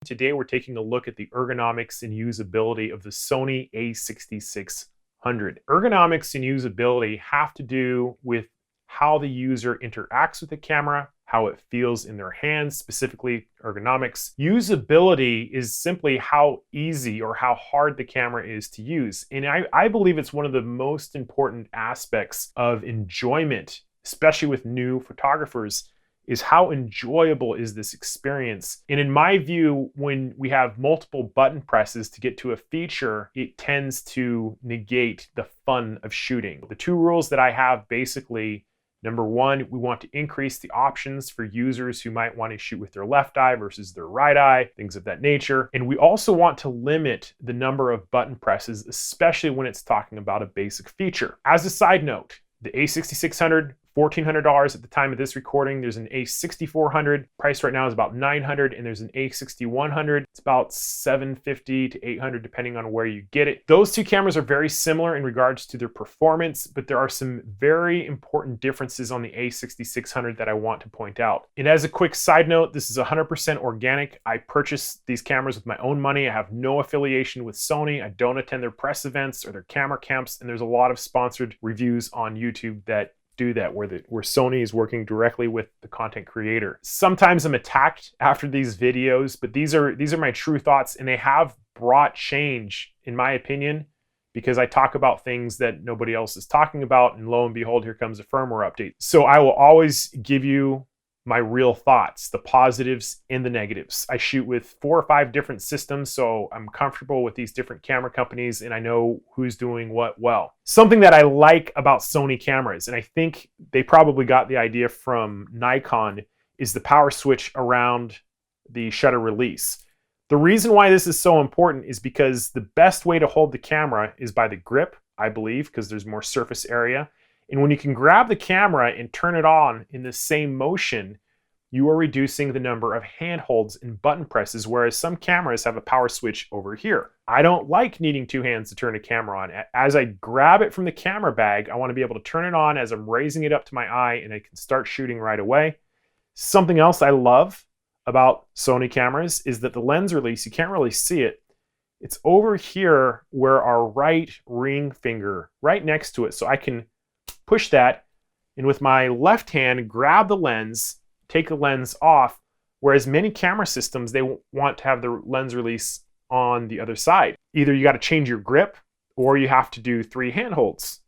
Today we're taking a look at the ergonomics and usability of the Sony A6600. Ergonomics and usability have to do with how the user interacts with the camera, how it feels in their hands, specifically ergonomics. Usability is simply how easy or how hard the camera is to use. And I believe it's one of the most important aspects of enjoyment, especially with new photographers, is how enjoyable is this experience. And in my view, when we have multiple button presses to get to a feature, it tends to negate the fun of shooting. The two rules that I have basically, number one, we want to increase the options for users who might want to shoot with their left eye versus their right eye, things of that nature. And we also want to limit the number of button presses, especially when it's talking about a basic feature. As a side note, the A6600, $1,400 at the time of this recording. There's an A6400, price right now is about $900, and there's an A6100. It's about $750 to $800 depending on where you get it. Those two cameras are very similar in regards to their performance, but there are some very important differences on the A6600 that I want to point out. And as a quick side note, this is 100% organic. I purchased these cameras with my own money. I have no affiliation with Sony. I don't attend their press events or their camera camps, and there's a lot of sponsored reviews on YouTube that do that, where Sony is working directly with the content creator. Sometimes I'm attacked after these videos, but these are my true thoughts, and they have brought change, in my opinion, because I talk about things that nobody else is talking about, and lo and behold, here comes a firmware update. So I will always give you my real thoughts, the positives and the negatives. I shoot with 4 or 5 different systems, so I'm comfortable with these different camera companies and I know who's doing what well. Something that I like about Sony cameras, and I think they probably got the idea from Nikon, is the power switch around the shutter release. The reason why this is so important is because the best way to hold the camera is by the grip, I believe, because there's more surface area. And when you can grab the camera and turn it on in the same motion, you are reducing the number of handholds and button presses, whereas some cameras have a power switch over here. I don't like needing 2 hands to turn a camera on. As I grab it from the camera bag, I want to be able to turn it on as I'm raising it up to my eye and I can start shooting right away. Something else I love about Sony cameras is that the lens release, you can't really see it. It's over here where our right ring finger, right next to it, so I can push that, and with my left hand, grab the lens, take the lens off, whereas many camera systems, they want to have the lens release on the other side. Either you got to change your grip, or you have to do 3 handholds,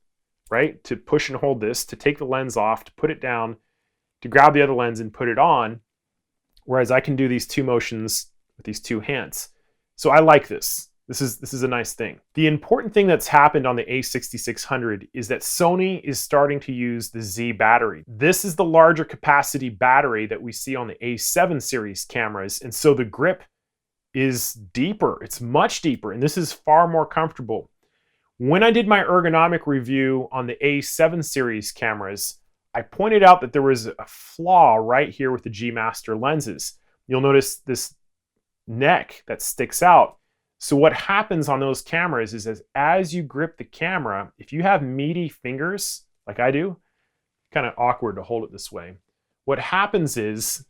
right? To push and hold this, to take the lens off, to put it down, to grab the other lens and put it on, whereas I can do these 2 motions with these 2 hands. So I like this. This is a nice thing. The important thing that's happened on the A6600 is that Sony is starting to use the Z battery. This is the larger capacity battery that we see on the A7 series cameras, and so the grip is deeper. It's much deeper, and this is far more comfortable. When I did my ergonomic review on the A7 series cameras, I pointed out that there was a flaw right here with the G Master lenses. You'll notice this neck that sticks out. So what happens on those cameras is as you grip the camera, if you have meaty fingers, like I do, kind of awkward to hold it this way. What happens is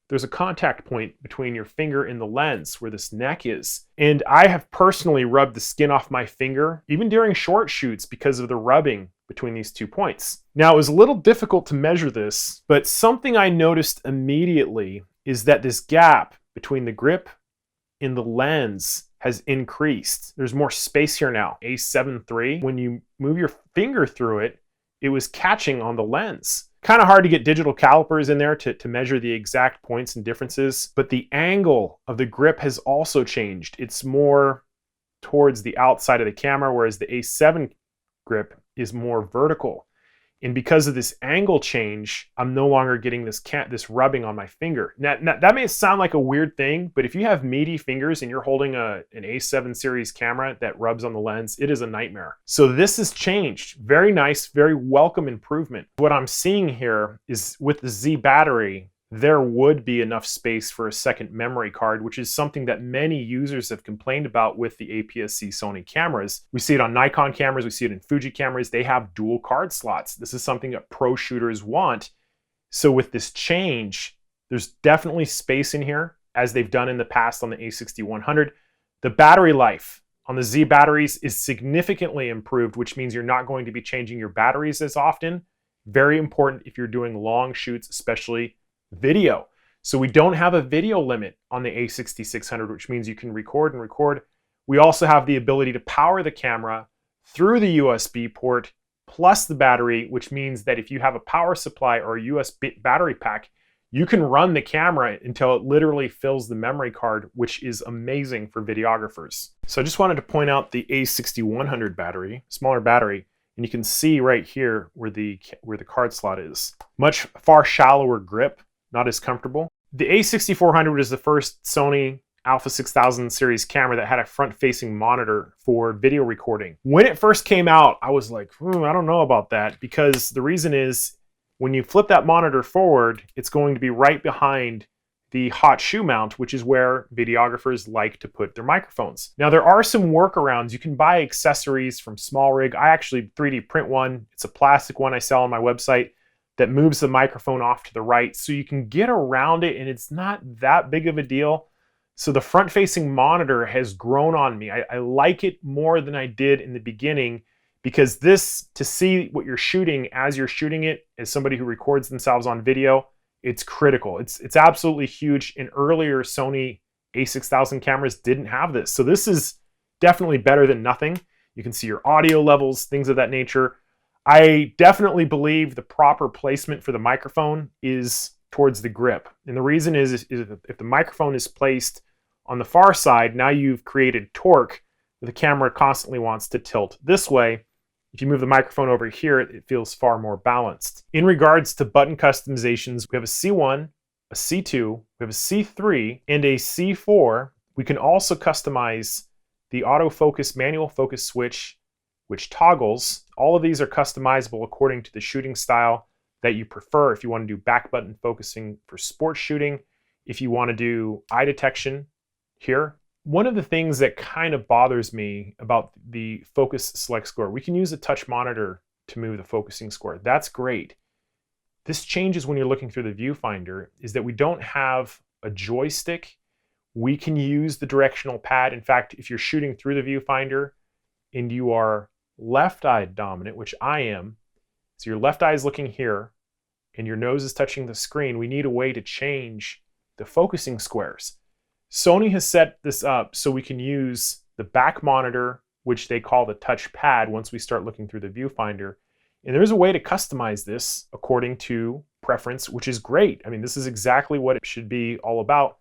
there's a contact point between your finger and the lens where this neck is. And I have personally rubbed the skin off my finger, even during short shoots, because of the rubbing between these 2 points. Now, it was a little difficult to measure this, but something I noticed immediately is that this gap between the grip and the lens has increased. There's more space here now. A7 III, when you move your finger through it, it was catching on the lens. Kind of hard to get digital calipers in there to measure the exact points and differences, but the angle of the grip has also changed. It's more towards the outside of the camera, whereas the A7 grip is more vertical. And because of this angle change, I'm no longer getting this rubbing on my finger. Now, that may sound like a weird thing, but if you have meaty fingers and you're holding an A7 series camera that rubs on the lens, it is a nightmare. So this has changed. Very nice, very welcome improvement. What I'm seeing here is with the Z battery, there would be enough space for a second memory card, which is something that many users have complained about with the APS-C Sony cameras. We see it on Nikon cameras, we see it in Fuji cameras. They have dual card slots. This is something that pro shooters want. So with this change, there's definitely space in here. as they've done in the past on the A6100. The battery life on the Z batteries is significantly improved, which means you're not going to be changing your batteries as often. Very important if you're doing long shoots, especially video. So we don't have a video limit on the A6600, which means you can record and record. We also have the ability to power the camera through the USB port plus the battery, which means that if you have a power supply or a USB battery pack, you can run the camera until it literally fills the memory card, which is amazing for videographers. So I just wanted to point out the A6100 battery, smaller battery, and you can see right here where the card slot is. Much far shallower grip, not as comfortable. The A6400 is the first Sony Alpha 6000 series camera that had a front-facing monitor for video recording. When it first came out, I was like, I don't know about that, because the reason is when you flip that monitor forward, it's going to be right behind the hot shoe mount, which is where videographers like to put their microphones. Now, there are some workarounds. You can buy accessories from Small Rig. I actually 3D print one. It's a plastic one I sell on my website that moves the microphone off to the right, so you can get around it, and it's not that big of a deal. So the front-facing monitor has grown on me. I like it more than I did in the beginning, because this, to see what you're shooting as you're shooting it, as somebody who records themselves on video, it's critical. It's absolutely huge. And earlier Sony A6000 cameras didn't have this. So this is definitely better than nothing. You can see your audio levels, things of that nature. I definitely believe the proper placement for the microphone is towards the grip. And the reason is if the microphone is placed on the far side, now you've created torque. The camera constantly wants to tilt this way. If you move the microphone over here, it feels far more balanced. In regards to button customizations, we have a C1, a C2, we have a C3, and a C4. We can also customize the autofocus manual focus switch, which toggles. All of these are customizable according to the shooting style that you prefer. If you want to do back button focusing for sports shooting, if you want to do eye detection here. One of the things that kind of bothers me about the focus select score, we can use a touch monitor to move the focusing score. That's great. This changes when you're looking through the viewfinder, is that we don't have a joystick. We can use the directional pad. In fact, if you're shooting through the viewfinder and you are left-eye dominant, which I am, so your left eye is looking here and your nose is touching the screen, we need a way to change the focusing squares. Sony has set this up so we can use the back monitor, which they call the touch pad once we start looking through the viewfinder. And there's a way to customize this according to preference, which is great. I mean, this is exactly what it should be all about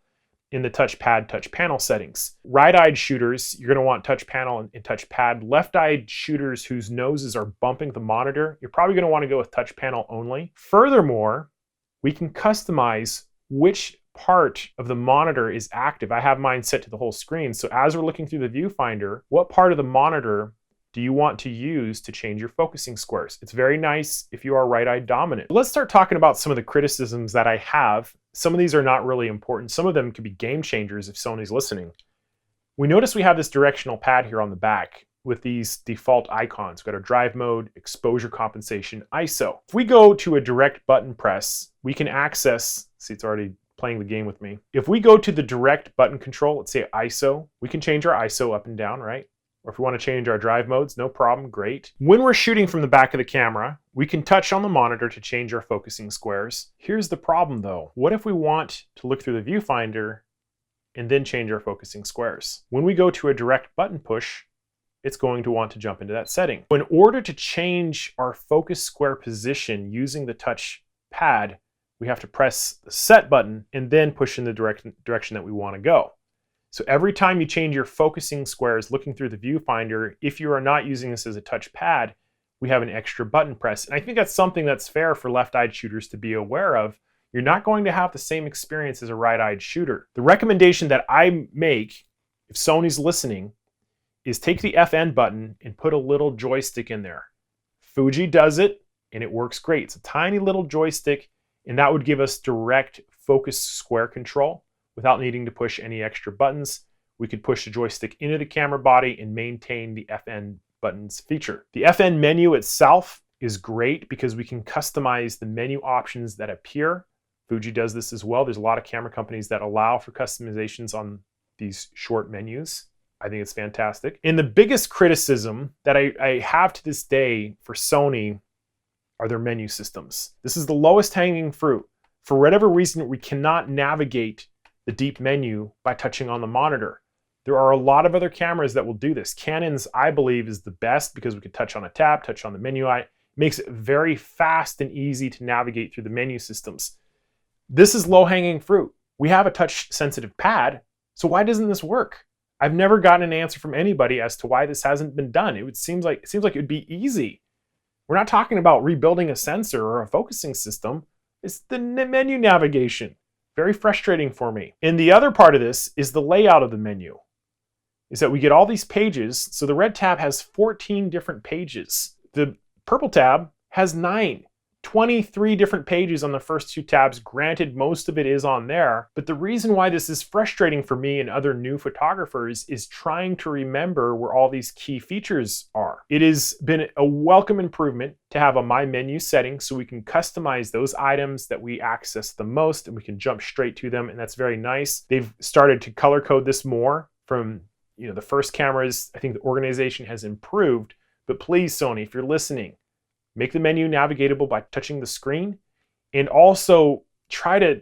in the touch pad, touch panel settings. Right-eyed shooters, you're gonna want touch panel and touch pad. Left-eyed shooters whose noses are bumping the monitor, you're probably gonna wanna go with touch panel only. Furthermore, we can customize which part of the monitor is active. I have mine set to the whole screen. So as we're looking through the viewfinder, what part of the monitor do you want to use to change your focusing squares? It's very nice if you are right-eye dominant. Let's start talking about some of the criticisms that I have. Some of these are not really important. Some of them could be game changers if Sony's listening. We notice we have this directional pad here on the back with these default icons. We've got our drive mode, exposure compensation, ISO. If we go to a direct button press, we can access, see it's already playing the game with me. If we go to the direct button control, let's say ISO, we can change our ISO up and down, right? Or if we want to change our drive modes, no problem, great. When we're shooting from the back of the camera, we can touch on the monitor to change our focusing squares. Here's the problem though. What if we want to look through the viewfinder and then change our focusing squares? When we go to a direct button push, it's going to want to jump into that setting. In order to change our focus square position using the touch pad, we have to press the set button and then push in the direction that we want to go. So every time you change your focusing squares looking through the viewfinder, if you are not using this as a touch pad, we have an extra button press. And I think that's something that's fair for left-eyed shooters to be aware of. You're not going to have the same experience as a right-eyed shooter. The recommendation that I make, if Sony's listening, is take the FN button and put a little joystick in there. Fuji does it and it works great. It's a tiny little joystick, and that would give us direct focus square control without needing to push any extra buttons. We could push the joystick into the camera body and maintain the FN buttons feature. The FN menu itself is great because we can customize the menu options that appear Fuji does this as well. There's a lot of camera companies that allow for customizations on these short menus. I think it's fantastic. And the biggest criticism that I have to this day for Sony are their menu systems. This is the lowest hanging fruit. For whatever reason, we cannot navigate the deep menu by touching on the monitor. There are a lot of other cameras that will do this. Canon's, I believe, is the best because we could touch on a tab, touch on the menu. It makes it very fast and easy to navigate through the menu systems. This is low-hanging fruit. We have a touch-sensitive pad, so why doesn't this work? I've never gotten an answer from anybody as to why this hasn't been done. It seems like it would be easy. We're not talking about rebuilding a sensor or a focusing system. It's the menu navigation. Very frustrating for me. And the other part of this is the layout of the menu. Is that we get all these pages. So the red tab has 14 different pages. The purple tab has 9. 23 different pages on the first 2 tabs. Granted, most of it is on there. But the reason why this is frustrating for me and other new photographers is trying to remember where all these key features are. It has been a welcome improvement to have a My Menu setting so we can customize those items that we access the most and we can jump straight to them, and that's very nice. They've started to color code this more from the first cameras. I think the organization has improved, but please, Sony, if you're listening, make the menu navigatable by touching the screen, and also try to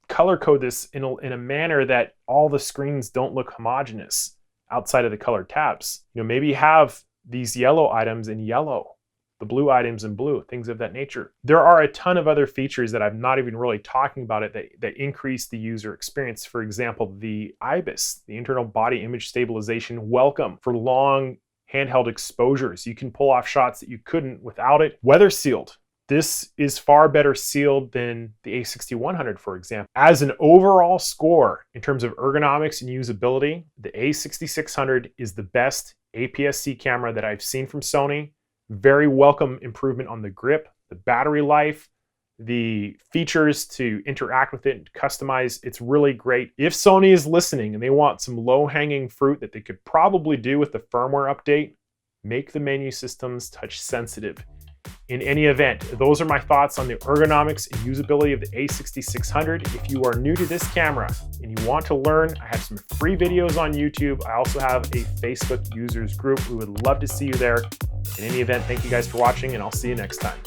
color code this in a manner that all the screens don't look homogeneous outside of the colored tabs. Maybe have these yellow items in yellow, the blue items in blue, things of that nature. There are a ton of other features that I'm not even really talking about that increase the user experience. For example, the IBIS, the internal body image stabilization, welcome for long handheld exposures. You can pull off shots that you couldn't without it. Weather sealed. This is far better sealed than the A6100, for example. As an overall score in terms of ergonomics and usability, the A6600 is the best APS-C camera that I've seen from Sony. Very welcome improvement on the grip, the battery life, the features to interact with it and customize. It's really great. If Sony is listening and they want some low-hanging fruit that they could probably do with the firmware update, make the menu systems touch sensitive. In any event, those are my thoughts on the ergonomics and usability of the A6600. If you are new to this camera and you want to learn, I have some free videos on YouTube. I also have a Facebook users group. We would love to see you there. In any event, thank you guys for watching, and I'll see you next time.